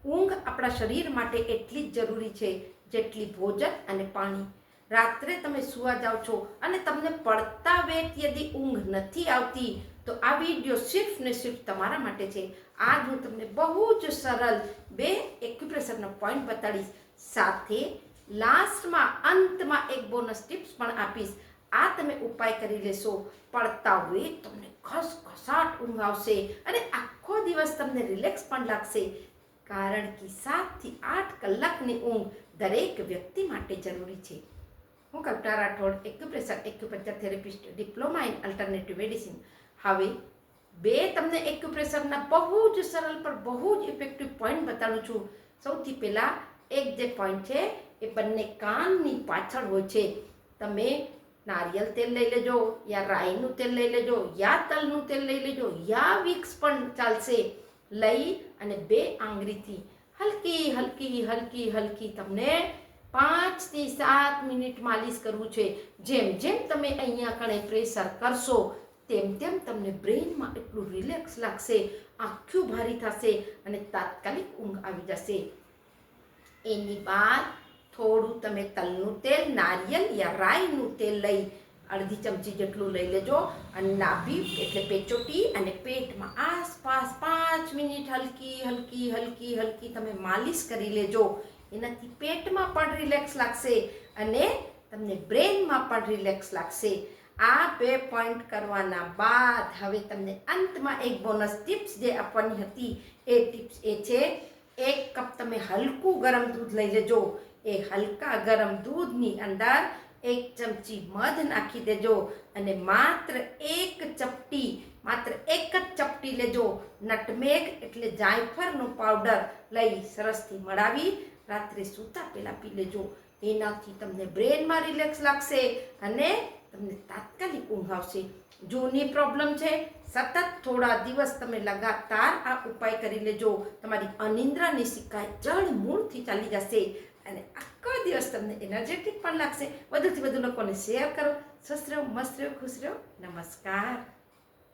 ઊંઘ આપણા શરીર માટે એટલી જ જરૂરી છે જેટલી ભોજન અને પાણી. રાત્રે તમે સૂવા જાઓ છો અને તમને પડતા વેત યદી ઊંઘ નથી આવતી તો આ વિડીયો સિર્ફ ને સિર્ફ તમારા માટે છે. આજ હું તમને બહુ જ સરળ 2 એક્યુપ્રેશરનો પોઈન્ટ બતાડીશ, સાથે લાસ્ટમાં અંતમાં એક બોનસ ટિપ્સ પણ આપીશ. આ તમે ઉપાય કરી લેશો, પડતા વેત તમને ઘસઘસાટ ઊંઘ આવશે અને આખો દિવસ તમને રિલેક્સ પણ લાગશે. કારણ કે 7 થી 8 કલાકની ઊંઘ દરેક વ્યક્તિ માટે જરૂરી છે. હું Kalpana Rathod, acupuncture therapist, diploma in alternative medicine. હવે 2 તમને એક્યુપ્રેશરના બહુ જ સરળ પણ બહુ જ ઇફેક્ટિવ પોઈન્ટ બતાડું છું. સૌથી પહેલાં એક જે પોઈન્ટ છે એ બંને કાનની પાછળ હોય છે. તમે નારિયેલ તેલ લઈ લેજો, યા રાઈનું તેલ લઈ લેજો, યા તલનું તેલ લઈ લેજો, યા વિક્સ પણ ચાલશે. લઈ અને 2 આંગળીથી હલકી હલકી હલકી હલકી તમને 5 થી 7 મિનિટ માલિશ કરવું છે. જેમ જેમ તમે અહીંયા કણે પ્રેશર કરશો તેમ તેમ તમને બ્રેઇનમાં એટલું રિલેક્સ લાગશે, આંખો ભારી થશે અને તાત્કાલિક ઊંઘ આવી જશે. એની બાદ થોડું તમે તલનું તેલ, નારિયેલ યા રાઈનું તેલ લઈ અડધી ચમચી જેટલું લઈ લેજો અને નાભી એટલે પેચોટી અને પેટમાં આસપાસ 5 મિનિટ હલકી હલકી હલકી હલકી તમે માલિશ કરી લેજો. એનાથી પેટમાં પણ રિલેક્સ લાગશે અને તમને બ્રેઇનમાં પણ રિલેક્સ લાગશે. આ 2 પોઈન્ટ કરવાના બાદ હવે તમને અંતમાં એક બોનસ ટિપ્સ જે આપવાની હતી એ ટિપ્સ એ છે, 1 કપ તમે હલકું ગરમ દૂધ લઈ લેજો. એ હલકા ગરમ દૂધની અંદર 1 ચમચી મધ નાખી દેજો અને માત્ર એક જ ચપટી લેજો નટમેગ એટલે જાયફળનો પાવડર લઈ સરસથી મળાવી રાત્રે સૂતા પહેલાં પી લેજો. એનાથી તમને બ્રેનમાં રિલેક્સ લાગશે અને તમને તાત્કાલિક ઊંઘ આવશે. જૂની પ્રોબ્લેમ છે, સતત થોડા દિવસ તમે લગાતાર આ ઉપાય કરી લેજો. તમારી અનિદ્રાની શિકાયત જડ મૂળથી ચાલી જશે અને આખો દિવસ તમને એનર્જેટિક પણ લાગશે. વધુથી વધુ લોકોને શેર કરો. સ્વસ્થ રહો, મસ્ત રહો, ખુશ રહો. નમસ્કાર.